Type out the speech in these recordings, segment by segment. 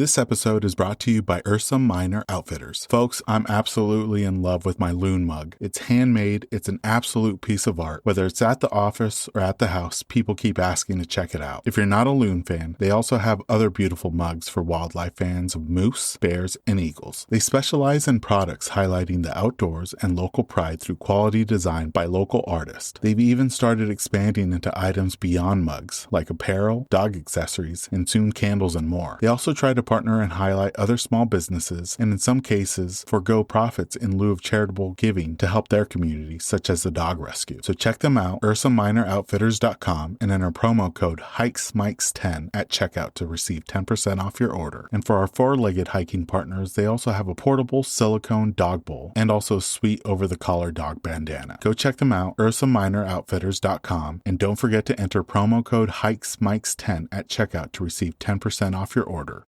This episode is brought to you by Ursa Minor Outfitters. Folks, I'm absolutely in love with my loon mug. It's handmade, it's an absolute piece of art. Whether it's at the office or at the house, people keep asking to check it out. If you're not a loon fan, they also have other beautiful mugs for wildlife fans of moose, bears, and eagles. They specialize in products highlighting the outdoors and local pride through quality design by local artists. They've even started expanding into items beyond mugs, like apparel, dog accessories, and soon candles and more. They also try to partner and highlight other small businesses, and in some cases, forego profits in lieu of charitable giving to help their community, such as the dog rescue. So check them out, UrsaMinorOutfitters.com, and enter promo code HikesMikes10 at checkout to receive 10% off your order. And for our four-legged hiking partners, they also have a portable silicone dog bowl and also a sweet over-the-collar dog bandana. Go check them out, UrsaMinorOutfitters.com, and don't forget to enter promo code HikesMikes10 at checkout to receive 10% off your order.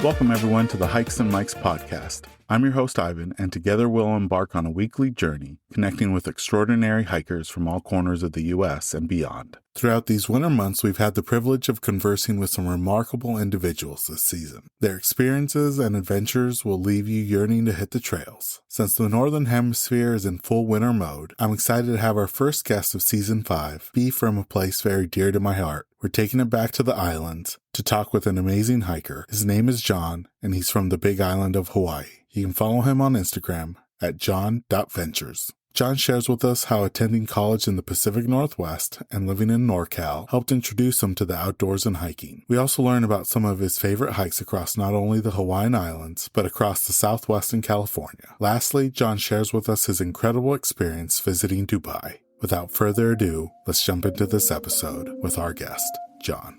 Welcome, everyone, to the Hikes and Mikes podcast. I'm your host, Ivan, and together we'll embark on a weekly journey connecting with extraordinary hikers from all corners of the U.S. and beyond. Throughout these winter months, we've had the privilege of conversing with some remarkable individuals this season. Their experiences and adventures will leave you yearning to hit the trails. Since the Northern Hemisphere is in full winter mode, I'm excited to have our first guest of Season 5 be from a place very dear to my heart. We're taking it back to the islands to talk with an amazing hiker. His name is John, and he's from the Big Island of Hawaii. You can follow him on Instagram at john.ventures. John shares with us how attending college in the Pacific Northwest and living in NorCal helped introduce him to the outdoors and hiking. We also learn about some of his favorite hikes across not only the Hawaiian Islands, but across the Southwest and California. Lastly, John shares with us his incredible experience visiting Dubai. Without further ado, let's jump into this episode with our guest, John.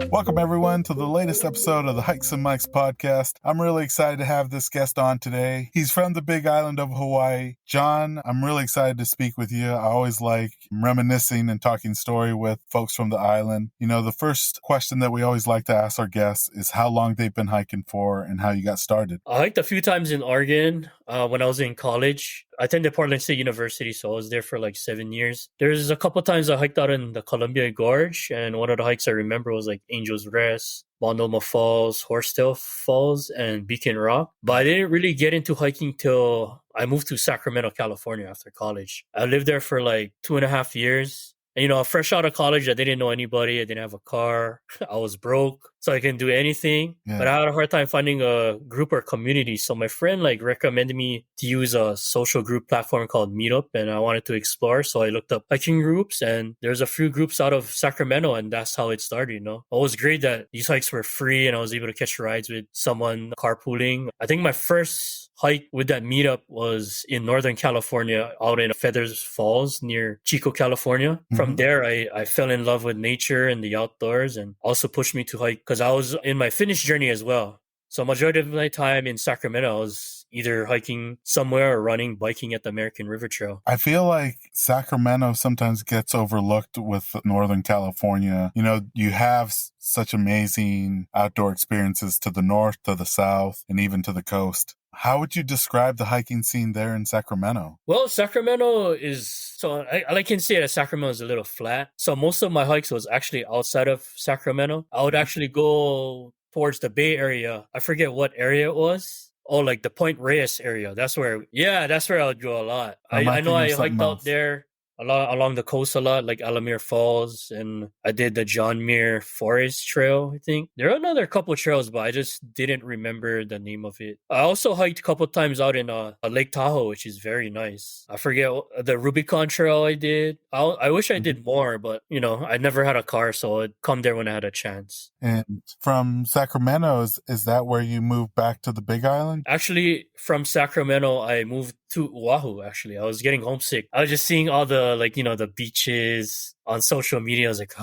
Welcome, everyone, to the latest episode of the Hikes and Mikes podcast. I'm really excited to have this guest on today. He's from the Big Island of Hawaii. John, I'm really excited to speak with you. I always like reminiscing and talking story with folks from the island. You know, the first question that we always like to ask our guests is how long they've been hiking for and how you got started. I hiked a few times in Oregon when I was in college. I attended Portland State University, so I was there for like 7 years. There's a couple times I hiked out in the Columbia Gorge, and one of the hikes I remember was like Angel's Rest, Monoma Falls, Horsetail Falls, and Beacon Rock. But I didn't really get into hiking till I moved to Sacramento, California after college. I lived there for like 2.5 years. And, you know, fresh out of college, I didn't know anybody. I didn't have a car. I was broke, so I couldn't do anything. Yeah. But I had a hard time finding a group or community. So my friend recommended me to use a social group platform called Meetup, and I wanted to explore. So I looked up hiking groups, and there's a few groups out of Sacramento, and that's how it started, you know. It was great that these hikes were free, and I was able to catch rides with someone carpooling. I think my first hike with that meetup was in Northern California, out in Feathers Falls near Chico, California. Mm-hmm. From there, I fell in love with nature and the outdoors, and also pushed me to hike because I was in my fitness journey as well. So majority of my time in Sacramento, I was either hiking somewhere or running, biking at the American River Trail. I feel like Sacramento sometimes gets overlooked with Northern California. You know, you have such amazing outdoor experiences to the north, to the south, and even to the coast. How would you describe the hiking scene there in Sacramento? Well, Sacramento is, so I can say that Sacramento is a little flat. So most of my hikes was actually outside of Sacramento. I would actually go towards the Bay Area. I forget what area it was. Oh, like the Point Reyes area. That's where I would go a lot. I know I hiked out there along the coast a lot, like Alamere Falls, and I did the John Muir Forest Trail, I think. There are another couple of trails, but I just didn't remember the name of it. I also hiked a couple of times out in Lake Tahoe, which is very nice. I forget the Rubicon Trail I did. I wish I did more, but, you know, I never had a car, so I'd come there when I had a chance. And from Sacramento, is that where you moved back to the Big Island? Actually, from Sacramento, I moved to Oahu, actually. I was getting homesick. I was just seeing all the, the beaches on social media. I was like,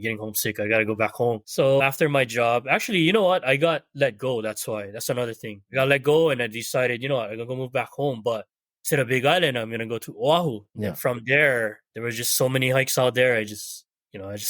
I'm getting homesick. I gotta go back home. So after my job, actually, you know what? I got let go. That's why. That's another thing. I got let go, and I decided, you know what? I'm gonna go move back home, but instead of Big Island, I'm gonna go to Oahu. And then Yeah. from there were just so many hikes out there. I just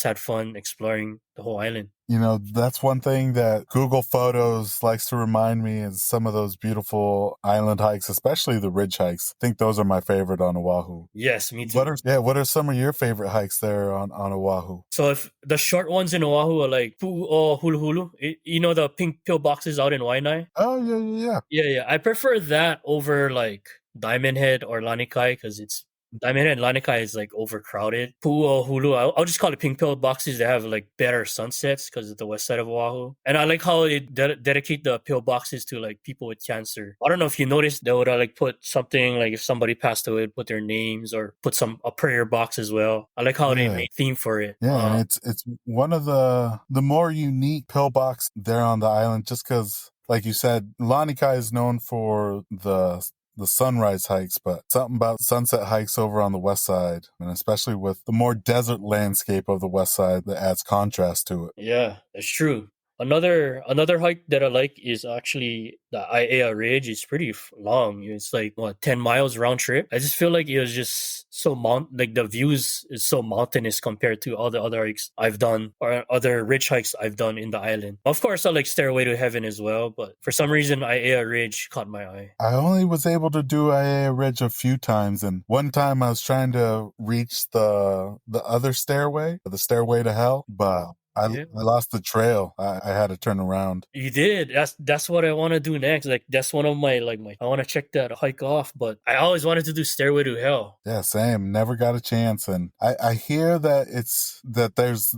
had fun exploring the whole island. You know, that's one thing that Google Photos likes to remind me is some of those beautiful island hikes, especially the ridge hikes. I think those are my favorite on Oahu. Yes, me too. What are some of your favorite hikes there on Oahu? So if the short ones in Oahu are like Pu'u Hulu Hulu, you know the pink pillboxes out in Waianae? Oh, yeah. Yeah. I prefer that over like Diamond Head or Lanikai because it's Diamond Head and Lanikai is like overcrowded. Pu'u Hulu, I'll just call it pink pillboxes. They have like better sunsets because of the west side of Oahu. And I like how they dedicate the pillboxes to like people with cancer. I don't know if you noticed, they would like put something like if somebody passed away, put their names or put a prayer box as well. I like how they made theme for it. Yeah, and it's one of the more unique pillbox there on the island just because, like you said, Lanikai is known for the sunrise hikes, but something about sunset hikes over on the west side, and especially with the more desert landscape of the west side that adds contrast to it. Yeah, that's true. Another hike that I like is actually the Aiea Ridge. It's pretty long. It's like 10 miles round trip. I just feel like it was just so like the views is so mountainous compared to all the other hikes I've done or other ridge hikes I've done in the island. Of course, I like Stairway to Heaven as well, but for some reason, Aiea Ridge caught my eye. I only was able to do Aiea Ridge a few times, and one time I was trying to reach the other stairway, the Stairway to Hell, but I lost the trail. I had to turn around. You did. That's what I want to do next. Like that's one of my I want to check that hike off. But I always wanted to do Stairway to Hell. Yeah, same. Never got a chance. And I hear that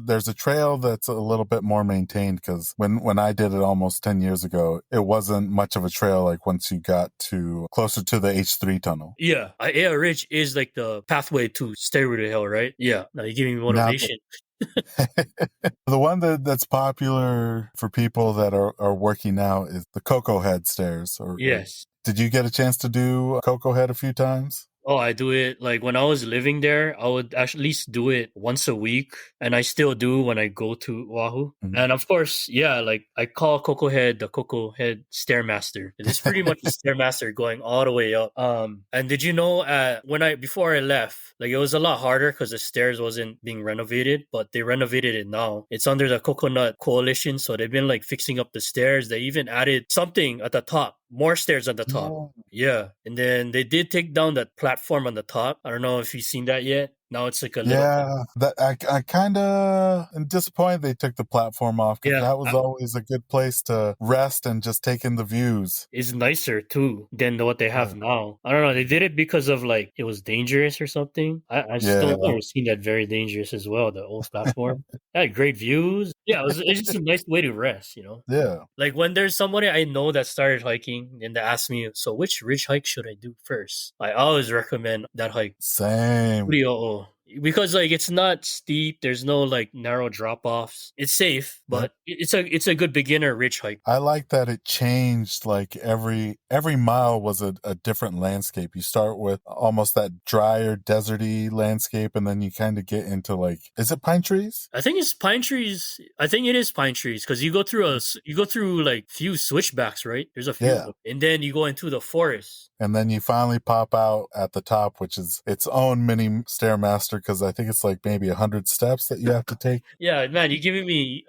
there's a trail that's a little bit more maintained because when I did it almost 10 years ago, it wasn't much of a trail. Like once you got to closer to the H3 tunnel. Yeah, Aiea Ridge is like the pathway to Stairway to Hell, right? Yeah. Now you're giving me motivation. The one that's popular for people that are working out is the Cocoa Head stairs. Yes. Did you get a chance to do Cocoa Head a few times? Oh, I do it like when I was living there, I would at least do it once a week. And I still do when I go to Oahu. Mm-hmm. And of course, yeah, like I call Cocoa Head the Cocoa Head Stairmaster. It's pretty much a Stairmaster going all the way up. And did you know before I left, like it was a lot harder because the stairs wasn't being renovated, but they renovated it now. It's under the Coconut Coalition. So they've been like fixing up the stairs. They even added something at the top. More stairs at the top. Yeah. And then they did take down that platform on the top. I don't know if you've seen that yet. Now it's like a little... Yeah, I kind of am disappointed they took the platform off because that was always a good place to rest and just take in the views. It's nicer too than what they have now. I don't know. They did it because of like it was dangerous or something. I still never seen that very dangerous as well. The old platform had great views. Yeah, it's just a nice way to rest. You know. Yeah. Like when there's somebody I know that started hiking and they ask me, so which ridge hike should I do first? I always recommend that hike. Same. Because like it's not steep, there's no like narrow drop offs. It's safe, but it's a good beginner ridge hike. I like that it changed. Like every mile was a different landscape. You start with almost that drier, deserty landscape, and then you kind of get into like, is it pine trees? I think it's pine trees. I think it is pine trees because you go through like few switchbacks, right? There's a few, and then you go into the forest. And then you finally pop out at the top, which is its own mini Stairmaster, because I think it's like maybe 100 steps that you have to take. Yeah, man, you're giving me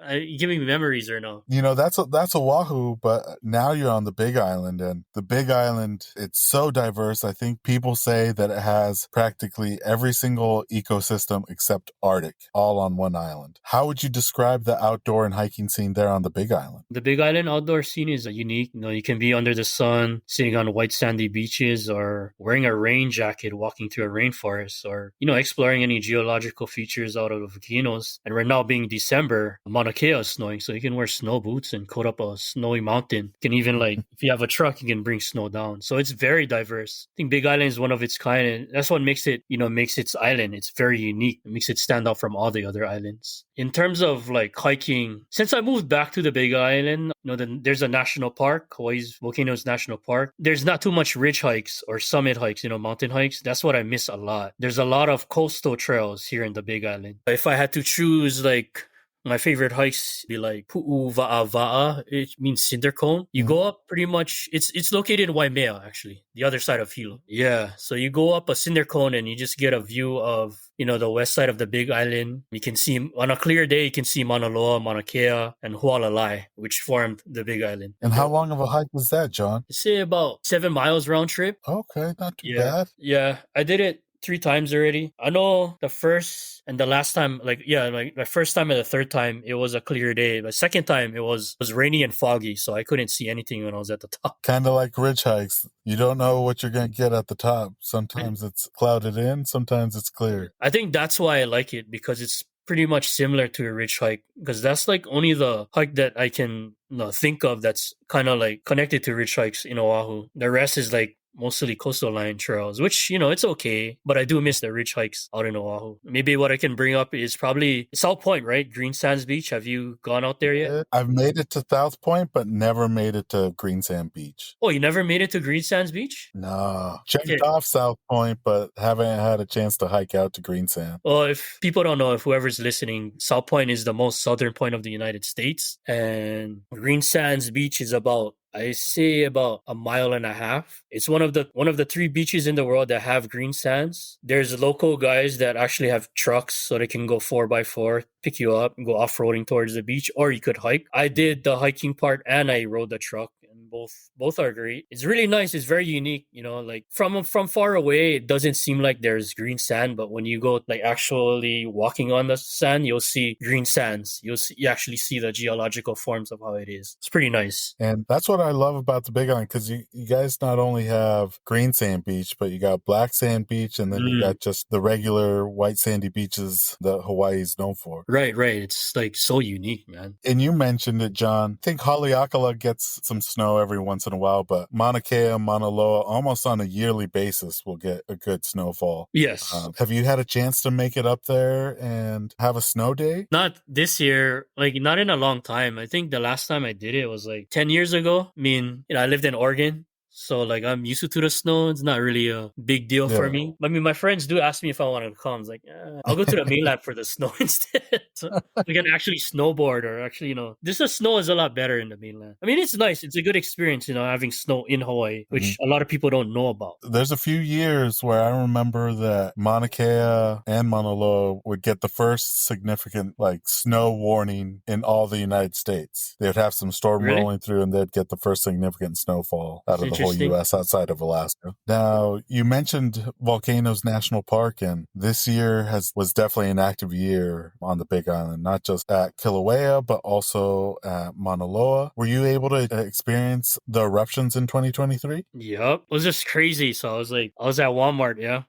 memories or no? You know, that's Oahu, but now you're on the Big Island, and the Big Island, it's so diverse. I think people say that it has practically every single ecosystem except Arctic, all on one island. How would you describe the outdoor and hiking scene there on the Big Island? The Big Island outdoor scene is unique. You know, you can be under the sun, sitting on white sandy beaches, or wearing a rain jacket, walking through a rainforest, or, you know, exploring any geological features out of the volcanoes. And right now being December, Mauna Kea is snowing, so you can wear snow boots and coat up a snowy mountain. You can even if you have a truck, you can bring snow down. So it's very diverse. I think Big Island is one of its kind, and that's what makes its island. It's very unique. It makes it stand out from all the other islands. In terms of like hiking, since I moved back to the Big Island, there's a national park, Hawaii's Volcanoes National Park. There's not too much ridge hikes or summit hikes, mountain hikes. That's what I miss a lot. There's a lot of coastal trails here in the Big Island. If I had to choose like My favorite hikes be like Pu'u It means cinder cone. You go up pretty much. It's located in Waimea, actually, the other side of Hilo. Yeah, so you go up a cinder cone and you just get a view of the west side of the Big Island. You can see on a clear day, you can see Mauna Loa, Mauna Kea, and Hualalai, which formed the Big Island. And how long of a hike was that, John? Say about 7 miles round trip. Okay, not too bad. Yeah, I did it 3 times already. I know the first and the last time, like my first time and the third time, it was a clear day. The second time, it was rainy and foggy, so I couldn't see anything when I was at the top. Kind of like ridge hikes. You don't know what you're going to get at the top. Sometimes it's clouded in, sometimes it's clear. I think that's why I like it, because it's pretty much similar to a ridge hike, because that's like only the hike that I can think of that's kind of like connected to ridge hikes in Oahu. The rest is like mostly coastal line trails, which, it's okay, but I do miss the ridge hikes out in Oahu. Maybe what I can bring up is probably South Point, right? Green Sands Beach. Have you gone out there yet? I've made it to South Point, but never made it to Green Sand Beach. Oh, you never made it to Green Sands Beach? No. Checked off South Point, but haven't had a chance to hike out to Green Sand. Well, if people don't know, if whoever's listening, South Point is the most southern point of the United States, and Green Sands Beach is about, I say, about a mile and a half. It's one of the 3 beaches in the world that have green sands. There's local guys that actually have trucks, so they can go 4x4, pick you up and go off-roading towards the beach, or you could hike. I did the hiking part and I rode the truck, and both are great. It's really nice. It's very unique. Like from far away, it doesn't seem like there's green sand, but when you go like actually walking on the sand, you'll see green sands. You actually see the geological forms of how it is. It's pretty nice. And that's what I love about the Big Island, because you guys not only have green sand beach, but you got black sand beach, and then you got just the regular white sandy beaches that Hawaii is known for. Right. It's like so unique, man. And you mentioned it, John. I think Haleakala gets some snow every once in a while, but Mauna Kea, Mauna Loa, almost on a yearly basis will get a good snowfall. Yes. Have you had a chance to make it up there and have a snow day? Not this year, like not in a long time. I think the last time I did it was like 10 years ago. I mean, I lived in Oregon, so like I'm used to the snow. It's not really a big deal for me. I mean, my friends do ask me if I want to come. I was like, I'll go to the mainland for the snow instead. So we can actually snowboard, or actually, this snow is a lot better in the mainland. I mean, it's nice. It's a good experience, having snow in Hawaii, which a lot of people don't know about. There's a few years where I remember that Mauna Kea and Mauna Loa would get the first significant like snow warning in all the United States. They would have some storm rolling through, and they'd get the first significant snowfall out of the whole U.S. outside of Alaska. Now, you mentioned Volcanoes National Park, and this year was definitely an active year on the Big Island, not just at Kilauea, but also at Mauna Loa. Were you able to experience the eruptions in 2023? Yep. It was just crazy. So I was at Walmart, yeah.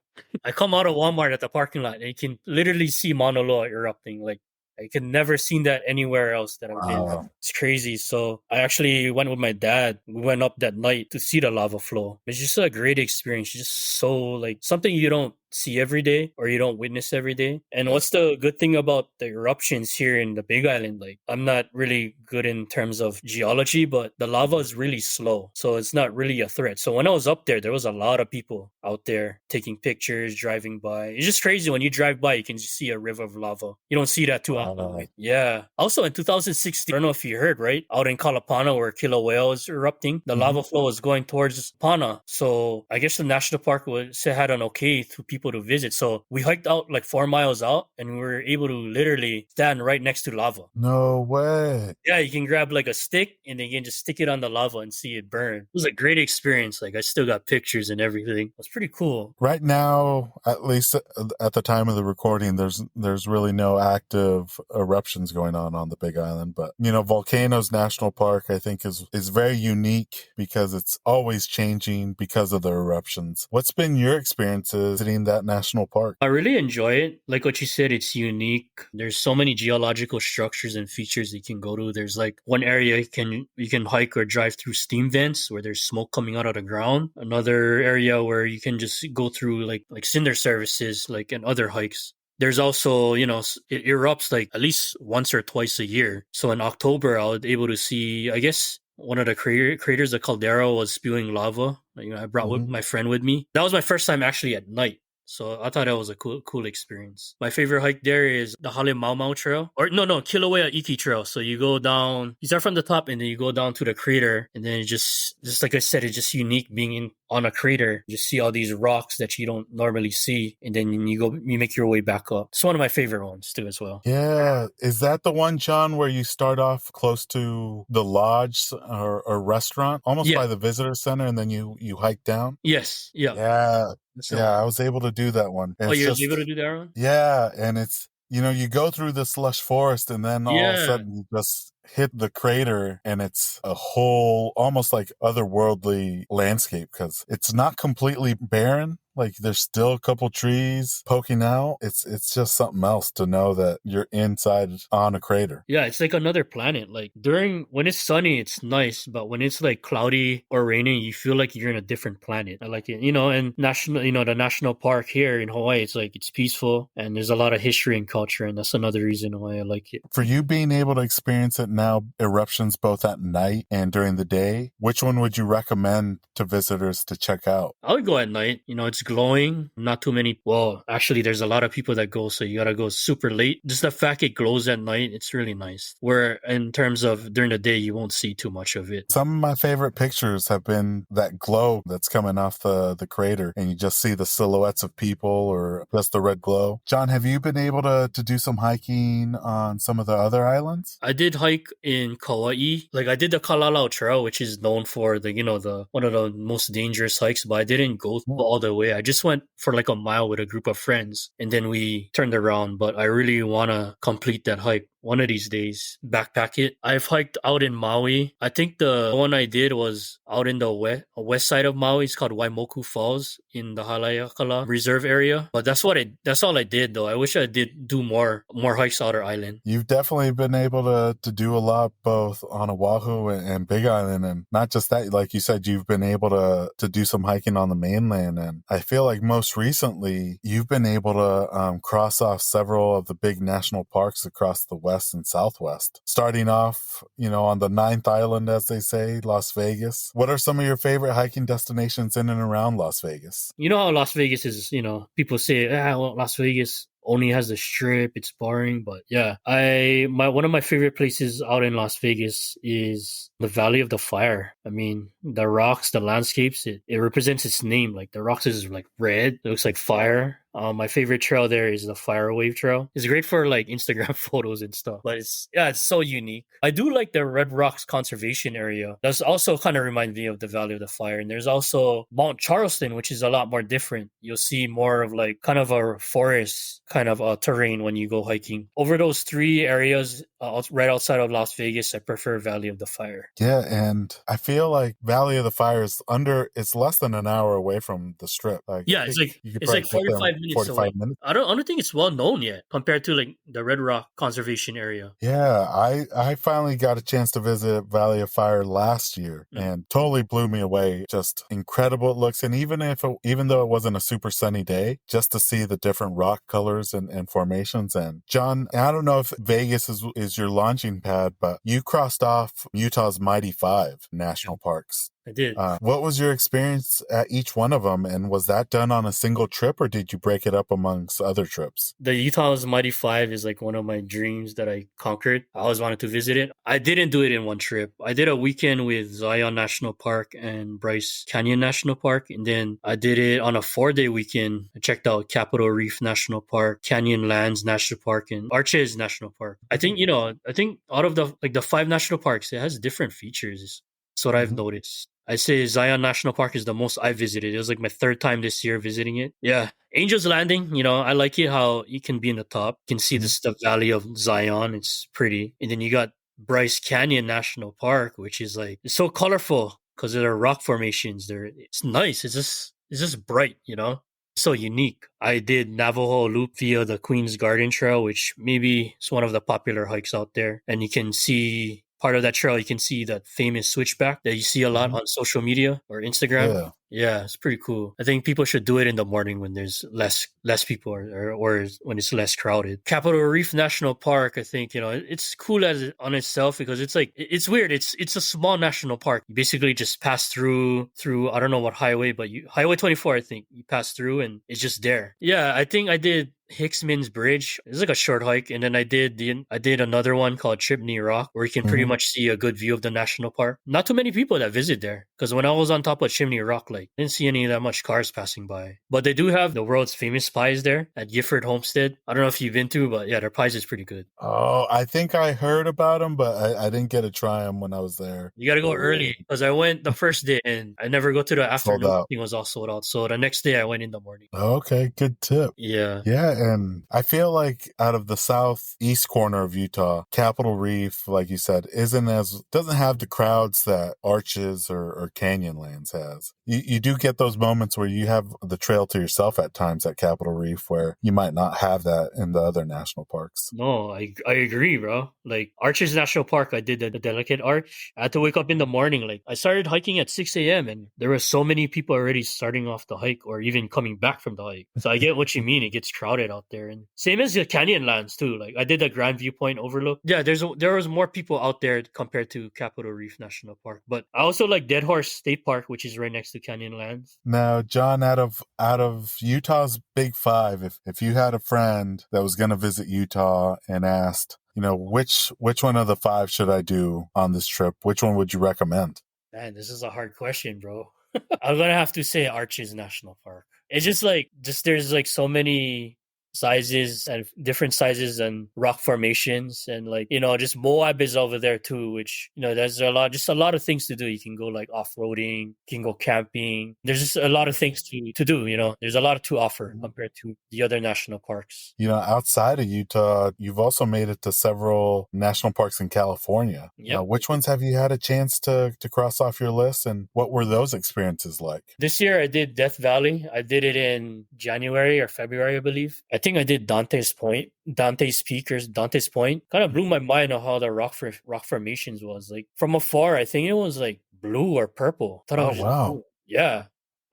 I come out of Walmart at the parking lot, and you can literally see Mauna Loa erupting. Like, I could never seen that anywhere else that I've been. It's crazy. So I actually went with my dad. We went up that night to see the lava flow. It's just a great experience. Just so like something you don't see every day, or you don't witness every day. And what's the good thing about the eruptions here in the Big Island? Like, I'm not really good in terms of geology, but the lava is really slow, so it's not really a threat. So when I was up there was a lot of people out there taking pictures, driving by. It's just crazy. When you drive by, you can just see a river of lava. You don't see that too often. Yeah. Also in 2016, I don't know if you heard, right? Out in Kalapana, where Kilauea was erupting, the lava flow was going towards Pana. So I guess the national park had an okay to people to visit. So we hiked out like 4 miles out, and we were able to literally stand right next to lava. No way. Yeah, you can grab like a stick, and then you can just stick it on the lava and see it burn. It was a great experience. Like, I still got pictures and everything. It was pretty cool. Right now, at least at the time of the recording, there's really no active eruptions going on the Big Island. But, Volcanoes National Park, I think is very unique because it's always changing because of the eruptions. What's been your experiences visiting that national park? I really enjoy it. Like what you said, it's unique. There's so many geological structures and features you can go to. There's like one area you can hike or drive through steam vents where there's smoke coming out of the ground. Another area where you can just go through like cinder services, like in other hikes. There's also, it erupts like at least once or twice a year. So in October, I was able to see, I guess, one of the craters, the caldera, was spewing lava. I brought my friend with me. That was my first time actually at night. So I thought that was a cool experience. My favorite hike there is the Hale Mau Mau Trail. Or no, Kilauea Iki Trail. So you go down, you start from the top and then you go down to the crater. And then it just like I said, it's just unique being on a crater. You see all these rocks that you don't normally see. And then you make your way back up. It's one of my favorite ones too as well. Yeah. Is that the one, John, where you start off close to the lodge or restaurant, almost by the visitor center, and then you hike down? Yes. Yeah. Yeah, I was able to do that one. And you were able to do that one? Yeah, and it's, you go through this lush forest and then all of a sudden you just hit the crater and it's a whole almost like otherworldly landscape because it's not completely barren. Like there's still a couple trees poking out. It's just something else to know that you're inside on a crater. Yeah, it's like another planet. Like when it's sunny, it's nice, but when it's like cloudy or raining, you feel like you're in a different planet. I like it, and the national park here in Hawaii, it's peaceful and there's a lot of history and culture, and that's another reason why I like it. For you being able to experience it now, eruptions both at night and during the day, which one would you recommend to visitors to check out? I would go at night. It's glowing. Not too many. Well, actually, there's a lot of people that go, so you gotta go super late. Just the fact it glows at night, it's really nice. Where in terms of during the day, you won't see too much of it. Some of my favorite pictures have been that glow that's coming off the crater, and you just see the silhouettes of people or just the red glow. John, have you been able to do some hiking on some of the other islands? I did hike in Kauai. Like I did the Kalalau Trail, which is known for the one of the most dangerous hikes, but I didn't go all the way. I just went for like a mile with a group of friends and then we turned around, but I really want to complete that hike one of these days, backpack it. I've hiked out in Maui. I think the one I did was out in the west side of Maui. It's called Waimoku Falls in the Haleakala Reserve area. But that's all I did though. I wish I did do more hikes outer island. You've definitely been able to do a lot both on Oahu and Big Island, and not just that, like you said, you've been able to do some hiking on the mainland. And I feel like most recently you've been able to cross off several of the big national parks across the west and southwest, starting off on the ninth island, as they say, Las Vegas. What are some of your favorite hiking destinations in and around Las Vegas? You know how Las Vegas is, people say Las Vegas only has the strip, it's boring, but yeah, one of my favorite places out in Las Vegas is the Valley of the Fire. I mean, the rocks, the landscapes, it represents its name. Like the rocks is like red, it looks like fire. My favorite trail there is the Fire Wave Trail. It's great for like Instagram photos and stuff, but it's so unique. I do like the Red Rocks Conservation Area. That's also kind of reminds me of the Valley of the Fire. And there's also Mount Charleston, which is a lot more different. You'll see more of like kind of a forest kind of terrain when you go hiking. Over those three areas right outside of Las Vegas, I prefer Valley of the Fire. Yeah, and I feel like Valley of the Fire is it's less than an hour away from the strip. It's like 45 minutes away. I don't think it's well known yet compared to like the Red Rock Conservation Area. Yeah, I finally got a chance to visit Valley of Fire last year and totally blew me away. Just incredible it looks, and even though it wasn't a super sunny day, just to see the different rock colors and formations. And John, I don't know if Vegas is your launching pad, but you crossed off Utah's Mighty Five national parks. I did. What was your experience at each one of them? And was that done on a single trip or did you break it up amongst other trips? The Utah's Mighty Five is like one of my dreams that I conquered. I always wanted to visit it. I didn't do it in one trip. I did a weekend with Zion National Park and Bryce Canyon National Park. And then I did it on a 4-day weekend. I checked out Capitol Reef National Park, Canyonlands National Park, and Arches National Park. I think out of the 5 national parks, it has different features. That's what I've noticed. I say Zion National Park is the most I visited. It was like my 3rd time this year visiting it. Yeah. Angel's Landing, I like it how you can be in the top. You can see the Valley of Zion. It's pretty. And then you got Bryce Canyon National Park, which is like, it's so colorful because there are rock formations there. It's nice. It's just bright, so unique. I did Navajo Loop via the Queen's Garden Trail, which maybe is one of the popular hikes out there. And you can see part of that trail, you can see that famous switchback that you see a lot on social media or Instagram. Yeah, it's pretty cool. I think people should do it in the morning when there's less people or when it's less crowded. Capitol Reef National Park, I think, it's cool as on itself because it's like it's weird. It's a small national park. You basically just pass through I don't know what highway, but Highway 24, I think you pass through and it's just there. Yeah, I think I did Hicksman's Bridge. It's like a short hike, and then I did another one called Chimney Rock, where you can pretty much see a good view of the national park. Not too many people that visit there, because when I was on top of Chimney Rock, like didn't see any that much cars passing by. But they do have the world's famous pies there at Gifford Homestead. I don't know if you've been to, but yeah, their pies is pretty good. Oh, I think I heard about them, but I didn't get to try them when I was there. You got to go early because I went the first day and I never go to the afternoon. It was all sold out. So the next day I went in the morning. Okay, good tip. Yeah. Yeah, and I feel like out of the southeast corner of Utah, Capitol Reef, like you said, doesn't have the crowds that Arches or Canyonlands has. You do get those moments where you have the trail to yourself at times at Capitol Reef where you might not have that in the other national parks. No, I agree, bro. Like Arches National Park, I did the Delicate Arch. I had to wake up in the morning. Like I started hiking at 6 a.m. and there were so many people already starting off the hike or even coming back from the hike. So I get what you mean. It gets crowded out there. And same as the Canyonlands too. Like I did the Grand Viewpoint overlook. Yeah, there was more people out there compared to Capitol Reef National Park. But I also like Dead Horse State Park, which is right next to Canyonlands. Now, John, out of Utah's Big Five, if you had a friend that was going to visit Utah and asked, which one of the five should I do on this trip? Which one would you recommend? Man, this is a hard question, bro. I'm gonna have to say Arches National Park. It's just there's like so many sizes and different sizes and rock formations and just Moab is over there too, which there's a lot of things to do. You can go like off-roading, you can go camping. There's just a lot of things to do. There's a lot to offer compared to the other national parks. Outside of Utah, you've also made it to several national parks in California. Yep. Which ones have you had a chance to cross off your list, and what were those experiences like? This year I did Death Valley. I did it in January or February, I believe. I think I did Dante's Peak or Dante's Point. Kind of blew my mind on how the rock formations was. Like from afar, I think it was like blue or purple. Wow. Cool. Yeah.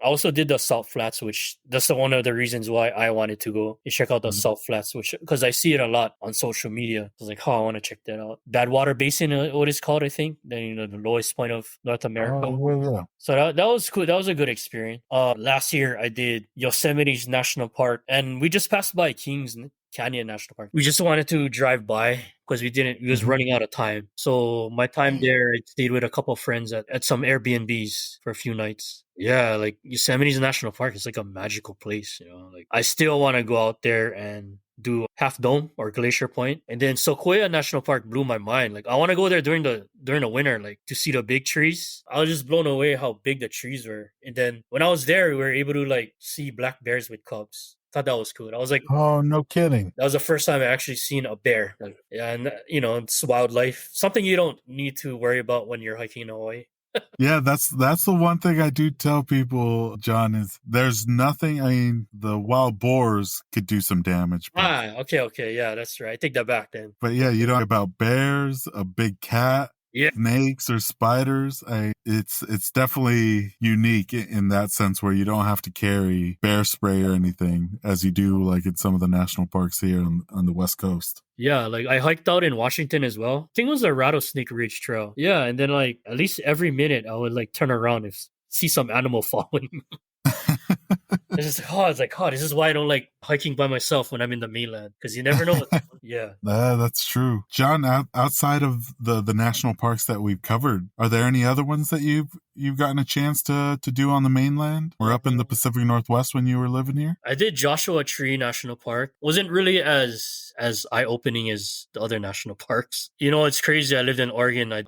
I also did the Salt Flats, which that's one of the reasons why I wanted to go and check out the Salt Flats, because I see it a lot on social media. I was like, I want to check that out. Badwater Basin, what it's called, I think. The lowest point of North America. Yeah. So that was cool. That was a good experience. Last year I did Yosemite's National Park, and we just passed by Kings Canyon National Park. We just wanted to drive by because we was running out of time. So my time there, I stayed with a couple of friends at some Airbnbs for a few nights. Yeah, like Yosemite's National Park is like a magical place, like I still want to go out there and do Half Dome or Glacier Point. And then Sequoia National Park blew my mind. Like I want to go there during the winter, like to see the big trees. I was just blown away how big the trees were. And then when I was there, we were able to like see black bears with cubs. Thought that was cool. I was like, oh, no kidding. That was the first time I actually seen a bear. And it's wildlife, something you don't need to worry about when you're hiking in Hawaii. Yeah, that's the one thing I do tell people, John, is there's nothing. I mean, the wild boars could do some damage. Okay. Yeah, that's right. I take that back then. But yeah, you don't about bears, a big cat. Yeah. Snakes or spiders. It's definitely unique in that sense where you don't have to carry bear spray or anything as you do like in some of the national parks here on the West Coast. Yeah, like I hiked out in Washington as well. I think it was the Rattlesnake Ridge Trail. Yeah, and then like at least every minute I would like turn around and see some animal falling. It's like, this is why I don't like hiking by myself when I'm in the mainland, because you never know. Yeah. That's true. John, outside of the national parks that we've covered, are there any other ones that you've gotten a chance to do on the mainland or up in the Pacific Northwest when you were living here? I did Joshua Tree National Park. Wasn't really as eye-opening as the other national parks. It's crazy. I lived in Oregon. I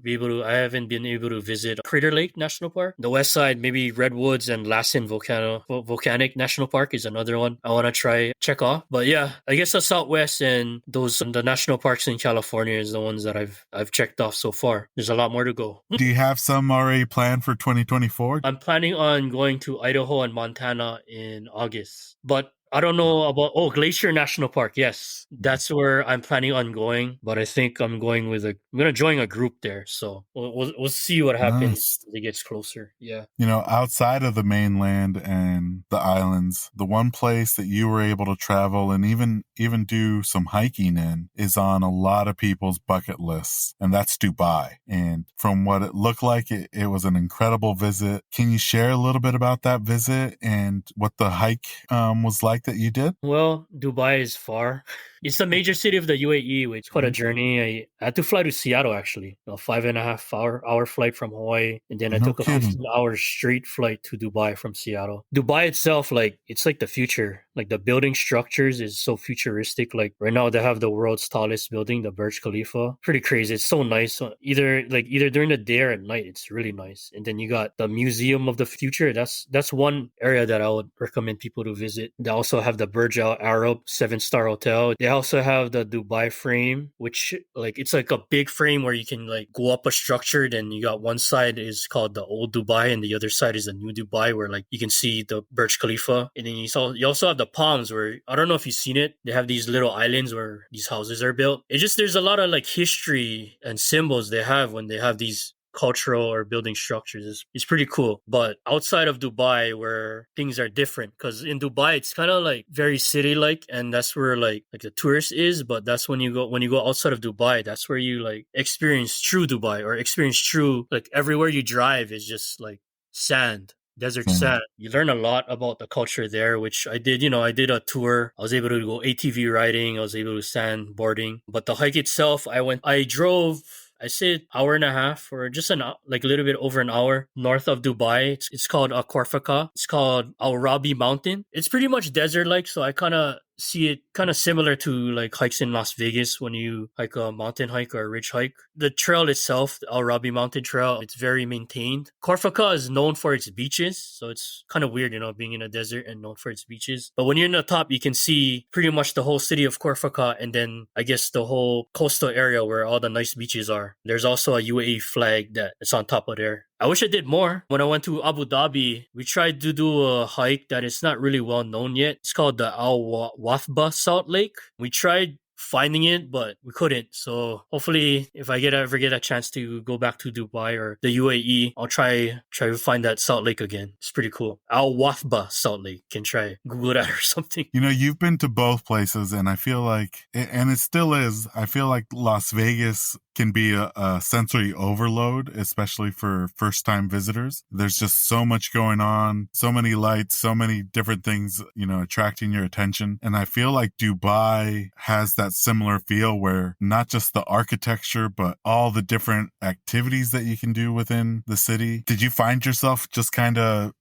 haven't been able to visit Crater Lake National Park. The west side, maybe Redwoods and Lassen Volcanic National Park is another one I want to check off. But yeah, I guess the Southwest and the national parks in California is the ones that I've checked off so far. There's a lot more to go. Do you have some already planned for 2024? I'm planning on going to Idaho and Montana in August. But I don't know about Glacier National Park. Yes, that's where I'm planning on going. But I think I'm going with I'm gonna join a group there. So we'll see what happens Nice. as it gets closer. Yeah. You know, outside of the mainland and the islands, the one place that you were able to travel and even do some hiking in is on a lot of people's bucket lists, and that's Dubai. And from what it looked like, it was an incredible visit. Can you share a little bit about that visit and what the hike was like that you did? Well, Dubai is far. It's the major city of the UAE, which is quite a journey. I had to fly to Seattle actually, a 5.5 hour flight from Hawaii, and then I No took a kidding. 15-hour straight flight to Dubai from Seattle. Dubai itself, like it's like the future. Like the building structures is so futuristic. Like right now, they have the world's tallest building, the Burj Khalifa. Pretty crazy. It's so nice. So either during the day or at night, it's really nice. And then you got the Museum of the Future. That's one area that I would recommend people to visit. They also have the Burj Al Arab 7-star hotel. They also have the Dubai frame, which like it's like a big frame where you can like go up a structure. Then you got one side is called the old Dubai, and the other side is the new Dubai, where like you can see the Burj Khalifa. And then you also have the palms, where I don't know if you've seen it. They have these little islands where these houses are built. There's a lot of like history and symbols they have when they have these cultural or building structures. It's pretty cool. But outside of Dubai, where things are different, because in Dubai it's kind of like very city like, and that's where like the tourist is. But that's when you go outside of Dubai, that's where you like experience true Dubai, or experience true, like everywhere you drive is just like sand, desert sand. You learn a lot about the culture there, which I did. I did a tour. I was able to go ATV riding. I was able to sandboarding. But the hike itself, I drove, I say, hour and a half, or just like a little bit over an hour north of Dubai. It's called Korfaka. It's called Al Rabi Mountain. It's pretty much desert like, so I kind of see it kind of similar to like hikes in Las Vegas when you hike a mountain hike or a ridge hike. The trail itself, the Al Rabi Mountain Trail, it's very maintained. Korfaka is known for its beaches, so it's kind of weird, being in a desert and known for its beaches. But when you're in the top, you can see pretty much the whole city of Korfaka, and then I guess the whole coastal area where all the nice beaches are. There's also a UAE flag that's on top of there. I wish I did more. When I went to Abu Dhabi, we tried to do a hike that is not really well known yet. It's called the Al Wathba Salt Lake. We tried finding it, but we couldn't. So hopefully, if I ever get a chance to go back to Dubai or the UAE, I'll try to find that salt lake again. It's pretty cool. Al Wathba Salt Lake. You can try Google that or something. You've been to both places, and I feel like, and it still is, I feel like Las Vegas can be a sensory overload, especially for first-time visitors. There's just so much going on, so many lights, so many different things, attracting your attention. And I feel like Dubai has that similar feel where not just the architecture, but all the different activities that you can do within the city. Did you find yourself just kind of,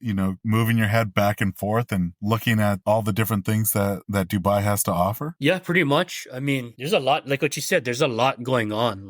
moving your head back and forth and looking at all the different things that Dubai has to offer? Yeah, pretty much. I mean, there's a lot, like what you said, there's a lot going on.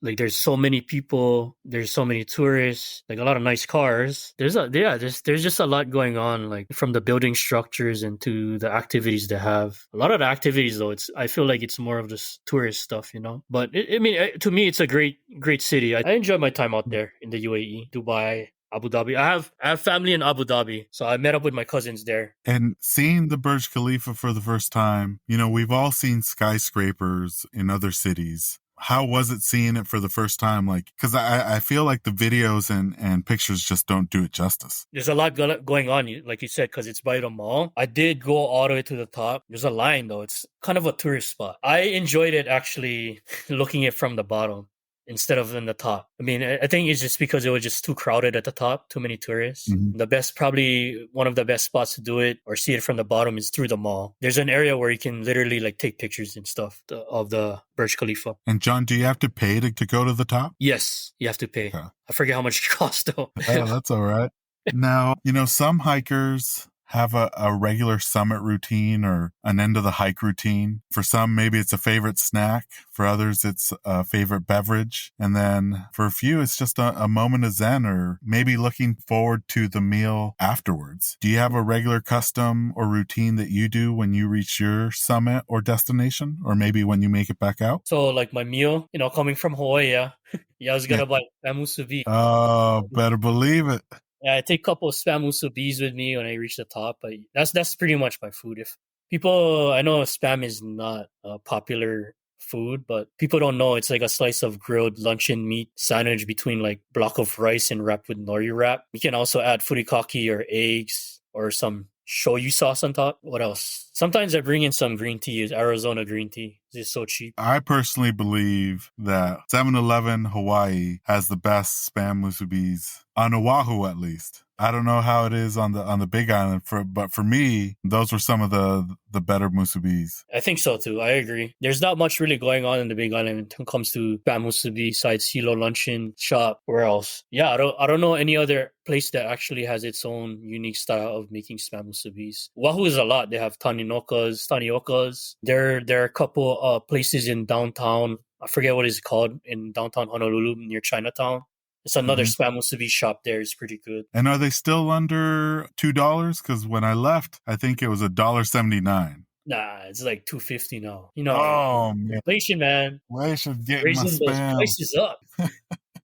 Like there's so many people, there's so many tourists, like a lot of nice cars. There's just a lot going on, like from the building structures and to the activities they have. A lot of the activities though, I feel like it's more of this tourist stuff, But to me, it's a great city. I enjoy my time out there in the UAE, Dubai, Abu Dhabi. I have family in Abu Dhabi, so I met up with my cousins there. And seeing the Burj Khalifa for the first time, we've all seen skyscrapers in other cities. How was it seeing it for the first time? Like, because I feel like the videos and pictures just don't do it justice. There's a lot going on, like you said, because it's by the mall. I did go all the way to the top. There's a line, though. It's kind of a tourist spot. I enjoyed it, actually, looking at it from the bottom instead of in the top. I mean, I think it's just because it was just too crowded at the top, too many tourists. Mm-hmm. Probably one of the best spots to do it or see it from the bottom is through the mall. There's an area where you can literally like take pictures and stuff of the Burj Khalifa. And John, do you have to pay to go to the top? Yes, you have to pay. Okay. I forget how much it costs though. Oh, that's all right. Now, some hikers have a regular summit routine or an end of the hike routine. For some, maybe it's a favorite snack. For others, it's a favorite beverage. And then for a few, it's just a moment of zen or maybe looking forward to the meal afterwards. Do you have a regular custom or routine that you do when you reach your summit or destination, or maybe when you make it back out? So like my meal, coming from Hawaii, yeah, I was going to buy spam musubi. Oh, better believe it. Yeah, I take a couple of spam musubis with me when I reach the top, but that's pretty much my food. People, I know spam is not a popular food, but people don't know it's like a slice of grilled luncheon meat sandwich between like block of rice and wrapped with nori wrap. You can also add furikake or eggs or some shoyu sauce on top. What else? Sometimes I bring in some green tea, Arizona green tea. It's just so cheap. I personally believe that 7-Eleven Hawaii has the best spam musubis on Oahu, at least. I don't know how it is on the Big Island, but for me, those were some of the better musubis. I think so too. I agree. There's not much really going on in the Big Island when it comes to spam musubi, side silo luncheon shop. Where else? Yeah, I don't know any other place that actually has its own unique style of making spam musubis. Oahu is a lot. They have taniokas. There are a couple places in downtown. I forget what it's called in downtown Honolulu near Chinatown. It's another spam musubi shop there. It's pretty good. And are they still under $2? Because when I left, I think it was $1.79. Nah, it's like $2.50 now. You know, Oh man, inflation, man. I should get my Raising those spam. prices up.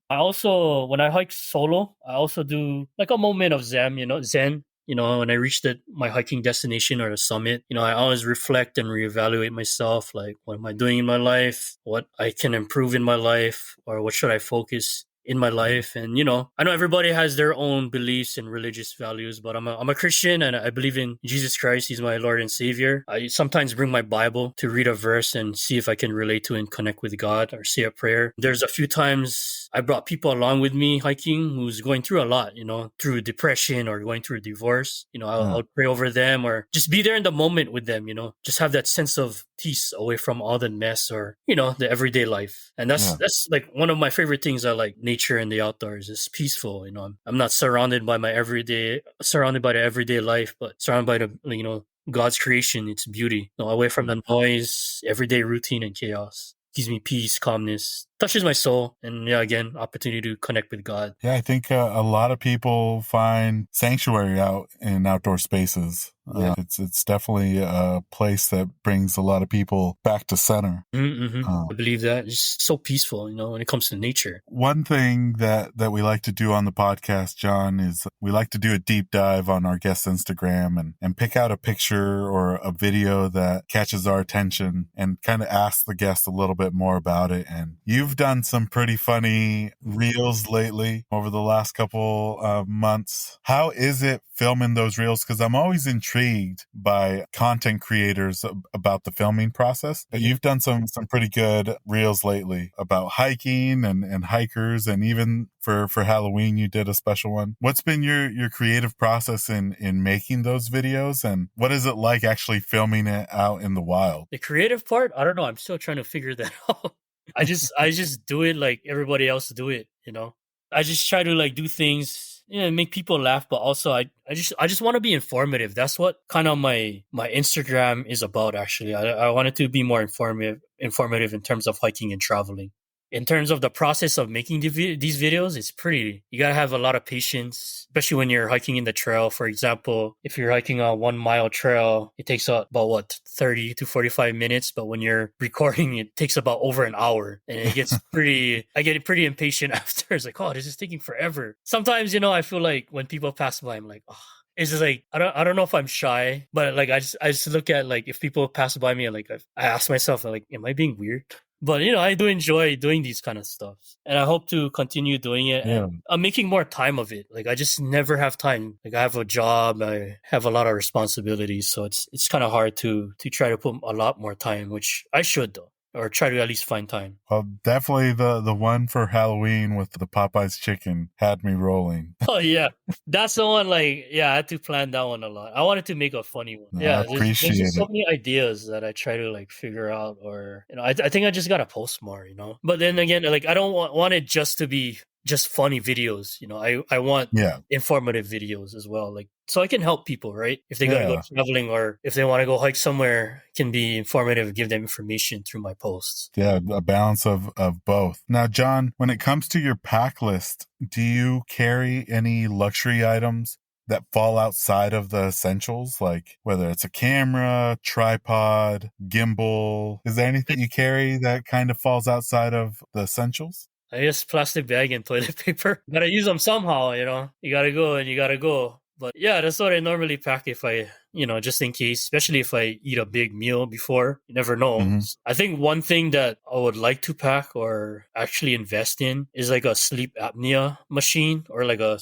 I also, when I hike solo, I also do like a moment of zen. When I reach my hiking destination or the summit, I always reflect and reevaluate myself. Like, what am I doing in my life? What I can improve in my life? Or what should I focus in my life? And, I know everybody has their own beliefs and religious values, but I'm a Christian and I believe in Jesus Christ. He's my Lord and Savior. I sometimes bring my Bible to read a verse and see if I can relate to and connect with God or say a prayer. There's a few times I brought people along with me hiking who's going through a lot, through depression or going through a divorce. I'll pray over them or just be there in the moment with them, just have that sense of peace away from all the mess or, the everyday life. And that's like one of my favorite things. I like nature and the outdoors. It's peaceful. I'm not surrounded by the everyday life, but surrounded by the, God's creation, its beauty, away from the noise, everyday routine and chaos. Gives me peace, calmness, touches my soul, and again, opportunity to connect with God. Yeah, I think a lot of people find sanctuary out in outdoor spaces. It's definitely a place that brings a lot of people back to center. I believe that. It's so peaceful, when it comes to nature. One thing that we like to do on the podcast, John, is we like to do a deep dive on our guest's Instagram and pick out a picture or a video that catches our attention and kind of ask the guest a little bit more about it. And you've done some pretty funny reels lately over the last couple of months. How is it filming those reels? Because I'm always intrigued by content creators about the filming process. But you've done some pretty good reels lately about hiking and hikers, and even for Halloween you did a special one. What's been your creative process in making those videos, and what is it like actually filming it out in the wild? The creative part, I don't know. I'm still trying to figure that out. I just do it like everybody else do it, I just try to like do things, make people laugh, but also I just want to be informative. That's what kind of my Instagram is about, actually. I wanted to be more informative in terms of hiking and traveling. In terms of the process of making these videos, it's you got to have a lot of patience, especially when you're hiking in the trail. For example, if you're hiking a 1 mile trail, it takes about 30 to 45 minutes. But when you're recording, it takes about over an hour, and it gets I get pretty impatient after. It's like, oh, this is taking forever. Sometimes, I feel like when people pass by, I'm like, oh, it's just like, I don't know if I'm shy, but like, I just look at like, if people pass by me, like I ask myself, like, am I being weird? But, I do enjoy doing these kind of stuff, and I hope to continue doing it. Yeah. And I'm making more time of it. Like, I just never have time. Like, I have a job, I have a lot of responsibilities. So it's kind of hard to try to put a lot more time, which I should though, or try to at least find time. Well, definitely the one for Halloween with the Popeyes chicken had me rolling. Oh yeah, that's the one. Like, yeah, I had to plan that one a lot. I wanted to make a funny one. I appreciate there's just so it. many ideas that I try to like figure out, or I think I just gotta post more. But then again, like, I don't want it just to be just funny videos. I want informative videos as well. Like, so I can help people, right? If they gotta go traveling, or if they want to go hike somewhere, it can be informative, give them information through my posts. Yeah, a balance of both. Now, John, when it comes to your pack list, do you carry any luxury items that fall outside of the essentials? Like whether it's a camera, tripod, gimbal, is there anything you carry that kind of falls outside of the essentials? I guess plastic bag and toilet paper. Gotta use them somehow, You gotta go and you gotta go. But yeah, that's what I normally pack if I just in case, especially if I eat a big meal before. You never know. I think one thing that I would like to pack or actually invest in is like a sleep apnea machine, or like a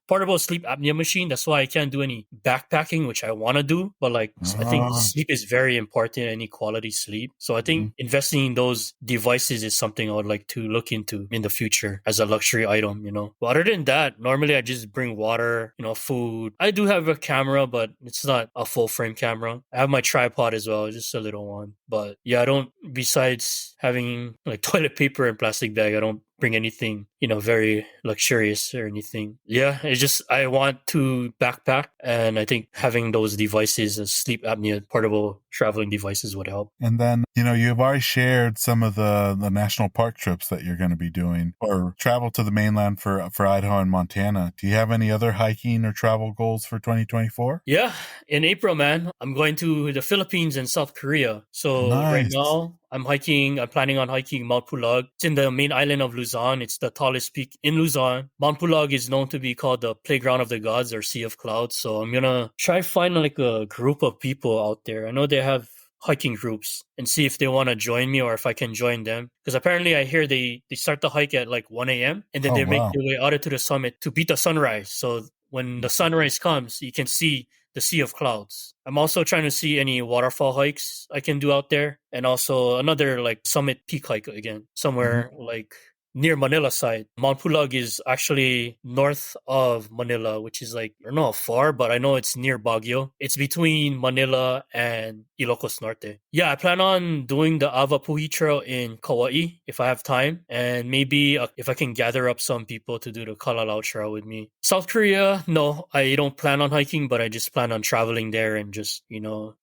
portable sleep apnea machine. That's why I can't do any backpacking, which I want to do. But like, I think sleep is very important, any quality sleep. So I think investing in those devices is something I would like to look into in the future as a luxury item, But other than that, normally I just bring water, food. I do have a camera, but it's not a full frame camera. I have my tripod as well, just a little one. But yeah, besides having like toilet paper and plastic bag, I don't bring anything, very luxurious or anything. Yeah, it's just I want to backpack, and I think having those devices as sleep apnea portable traveling devices would help. And then, you've already shared some of the national park trips that you're going to be doing, or travel to the mainland for Idaho and Montana. Do you have any other hiking or travel goals for 2024? Yeah, in April, man, I'm going to the Philippines and South Korea. So Right now, I'm planning on hiking Mount Pulag. It's in the main island of Luzon. It's the tallest peak in Luzon. Mount Pulag is known to be called the playground of the gods, or sea of clouds. So I'm gonna try find like a group of people out there. I know they have hiking groups, and see if they want to join me or if I can join them. Because apparently I hear they start the hike at like 1 a.m. and then they make their way out to the summit to beat the sunrise. So when the sunrise comes, you can see the sea of clouds. I'm also trying to see any waterfall hikes I can do out there, and also another like summit peak hike again, somewhere like near Manila side. Mount Pulag is actually north of Manila, which is like, I don't know how far, but I know it's near Baguio. It's between Manila and Ilocos Norte. Yeah, I plan on doing the Avapuhi Trail in Kauai if I have time, and maybe if I can gather up some people to do the Kalalau Trail with me. South Korea, no, I don't plan on hiking, but I just plan on traveling there and just,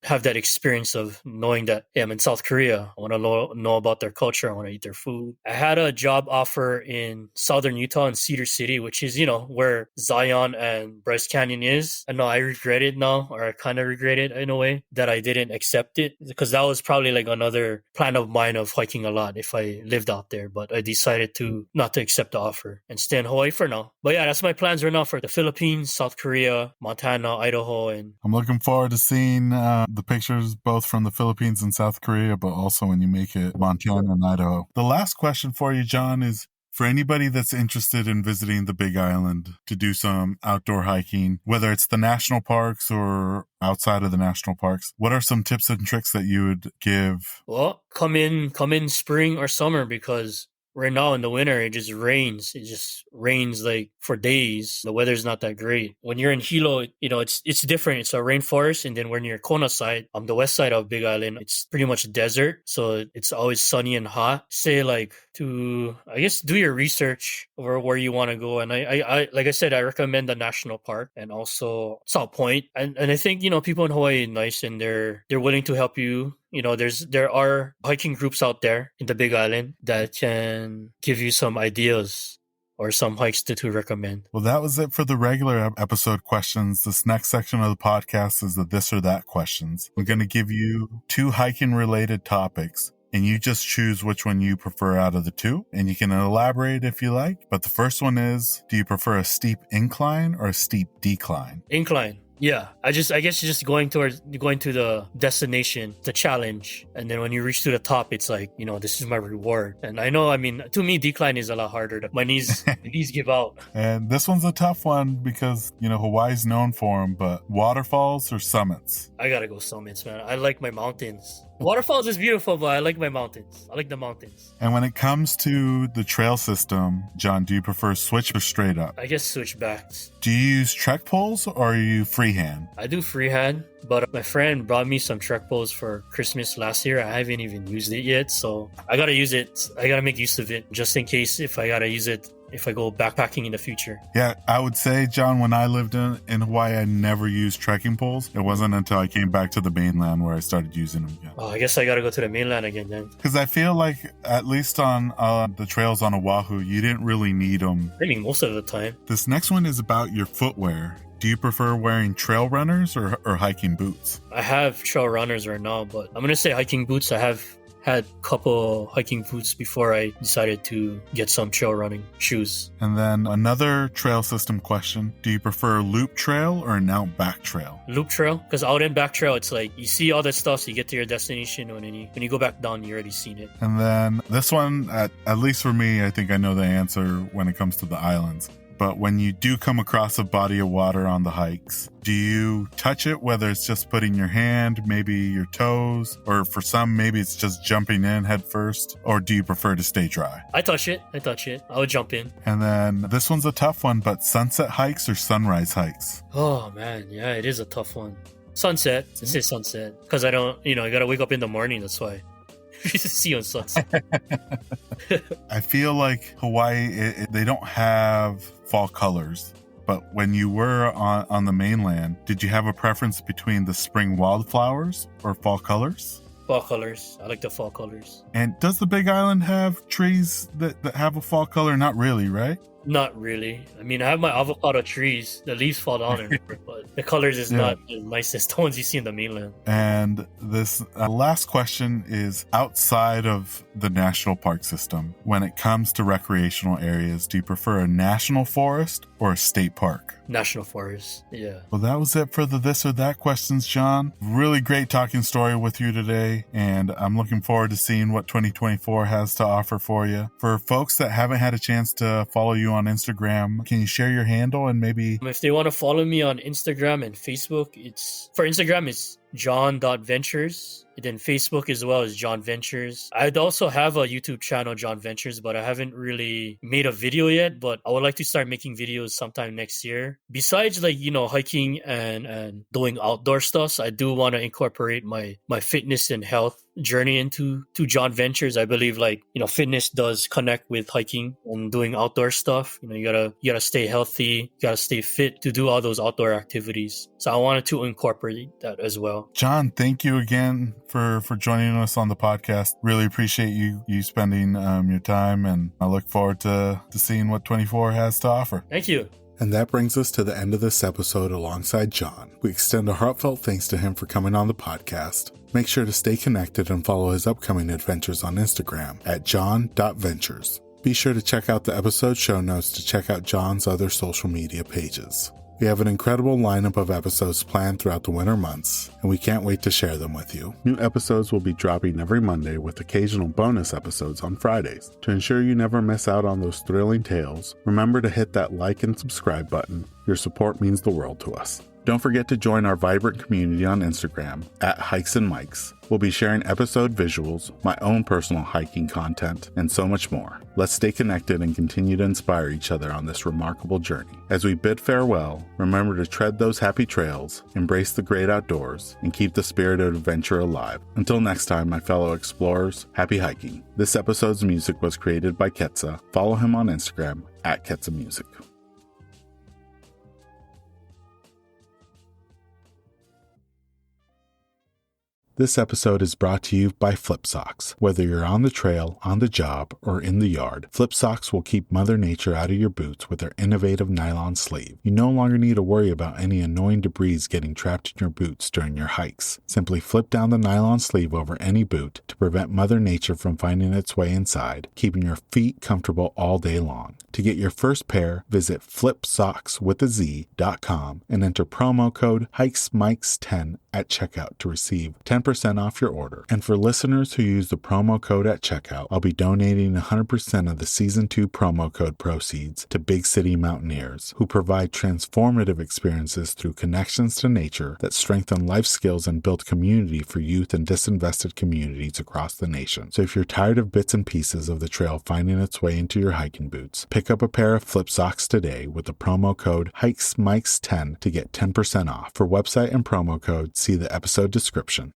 have that experience of knowing that, hey, I'm in South Korea. I want to know about their culture. I want to eat their food. I had a job offer in southern Utah in Cedar City, which is, where Zion and Bryce Canyon is. I know I regret it now, or I kind of regret it in a way that I didn't accept it, because that was probably like another plan of mine of hiking a lot if I lived out there. But I decided not to accept the offer and stay in Hawaii for now. But yeah, that's my plans right now for the Philippines, South Korea, Montana, Idaho. And I'm looking forward to seeing the pictures both from the Philippines and South Korea, but also when you make it Montana and Idaho. The last question for you, John, is for anybody that's interested in visiting the Big Island to do some outdoor hiking, whether it's the national parks or outside of the national parks, what are some tips and tricks that you would give? Well, come in spring or summer, because right now in the winter, it just rains. It just rains like for days. The weather's not that great. When you're in Hilo, it's different. It's a rainforest. And then when you're Kona side, on the west side of Big Island, it's pretty much desert. So it's always sunny and hot. Say like do your research over where you want to go. And I like I said, I recommend the national park and also South Point. And I think, people in Hawaii are nice, and they're willing to help you. There are hiking groups out there in the Big Island that can give you some ideas or some hikes to recommend. Well, that was it for the regular episode questions. This next section of the podcast is the this or that questions. I'm going to give you 2 hiking related topics, and you just choose which one you prefer out of the 2, and you can elaborate if you like. But the first one is, do you prefer a steep incline or a steep decline? Incline. Yeah, I guess you're just going to the destination, the challenge, and then when you reach to the top, it's like, this is my reward. And I know, to me, decline is a lot harder. My knees give out. And this one's a tough one because Hawaii's known for them, but waterfalls or summits? I gotta go summits, man. I like my mountains. Waterfalls is beautiful, but I like my mountains. I like the mountains. And when it comes to the trail system, John, do you prefer switch or straight up? I guess switchbacks. Do you use trek poles or are you freehand? I do freehand, but my friend brought me some trek poles for Christmas last year. I haven't even used it yet, so I gotta use it. I gotta make use of it just in case if I gotta use it if I go backpacking in the future. Yeah, I would say, John, when I lived in Hawaii, I never used trekking poles. It wasn't until I came back to the mainland where I started using them again. Oh, I guess I gotta go to the mainland again then. Because I feel like, at least on the trails on Oahu, you didn't really need them. I mean, most of the time. This next one is about your footwear. Do you prefer wearing trail runners or hiking boots? I have trail runners right now, but I'm gonna say hiking boots. I have had a couple hiking boots before I decided to get some trail running shoes. And then another trail system question. Do you prefer loop trail or an out back trail? Loop trail, because out and back trail, it's like you see all that stuff, so you get to your destination, and when you go back down, you already seen it. And then this one, at least for me, I think I know the answer when it comes to the islands. But when you do come across a body of water on the hikes, do you touch it, whether it's just putting your hand, maybe your toes, or for some, maybe it's just jumping in head first, or do you prefer to stay dry? I touch it. I would jump in. And then this one's a tough one, but sunset hikes or sunrise hikes? Oh, man. Yeah, it is a tough one. Sunset. I say sunset. Because I don't, I got to wake up in the morning. That's why. You see on sunset. I feel like Hawaii, they don't have fall colors. But when you were on the mainland, did you have a preference between the spring wildflowers or fall colors? Fall colors. I like the fall colors. And does the Big Island have trees that have a fall color? Not really, right? Not really. I mean, I have my avocado trees. The leaves fall down, but the colors is not as nice as the ones you see in the mainland. And this last question is outside of the national park system. When it comes to recreational areas, do you prefer a national forest or a state park? National forest, yeah. Well, that was it for the this or that questions, John. Really great talking story with you today, and I'm looking forward to seeing what 2024 has to offer for you. For folks that haven't had a chance to follow you on Instagram, can you share your handle and maybe... If they want to follow me on Instagram and Facebook, for Instagram, it's john.ventures. And then Facebook as well as John Ventures. I'd also have a YouTube channel, John Ventures, but I haven't really made a video yet, but I would like to start making videos sometime next year. Besides hiking and doing outdoor stuff, so I do want to incorporate my fitness and health journey into John Ventures. I believe fitness does connect with hiking and doing outdoor stuff. You gotta stay healthy, you gotta stay fit to do all those outdoor activities. So I wanted to incorporate that as well. John, thank you again for joining us on the podcast. Really appreciate you spending your time, and I look forward to seeing what 24 has to offer. Thank you. And that brings us to the end of this episode alongside John. We extend a heartfelt thanks to him for coming on the podcast. Make sure to stay connected and follow his upcoming adventures on Instagram at john.ventures. Be sure to check out the episode show notes to check out John's other social media pages. We have an incredible lineup of episodes planned throughout the winter months, and we can't wait to share them with you. New episodes will be dropping every Monday with occasional bonus episodes on Fridays. To ensure you never miss out on those thrilling tales, remember to hit that like and subscribe button. Your support means the world to us. Don't forget to join our vibrant community on Instagram at Hikes and Mics. We'll be sharing episode visuals, my own personal hiking content, and so much more. Let's stay connected and continue to inspire each other on this remarkable journey. As we bid farewell, remember to tread those happy trails, embrace the great outdoors, and keep the spirit of adventure alive. Until next time, my fellow explorers, happy hiking. This episode's music was created by Ketsa. Follow him on Instagram at Ketsa Music. This episode is brought to you by Flip Socks. Whether you're on the trail, on the job, or in the yard, Flip Socks will keep Mother Nature out of your boots with their innovative nylon sleeve. You no longer need to worry about any annoying debris getting trapped in your boots during your hikes. Simply flip down the nylon sleeve over any boot to prevent Mother Nature from finding its way inside, keeping your feet comfortable all day long. To get your first pair, visit flipsocks.com and enter promo code HikesMikes10 at checkout to receive 10% off your order. And for listeners who use the promo code at checkout, I'll be donating 100% of the Season 2 promo code proceeds to Big City Mountaineers, who provide transformative experiences through connections to nature that strengthen life skills and build community for youth in disinvested communities across the nation. So if you're tired of bits and pieces of the trail finding its way into your hiking boots, pick up a pair of Flip Socks today with the promo code HikesMikes10 to get 10% off. For website and promo code, see the episode description.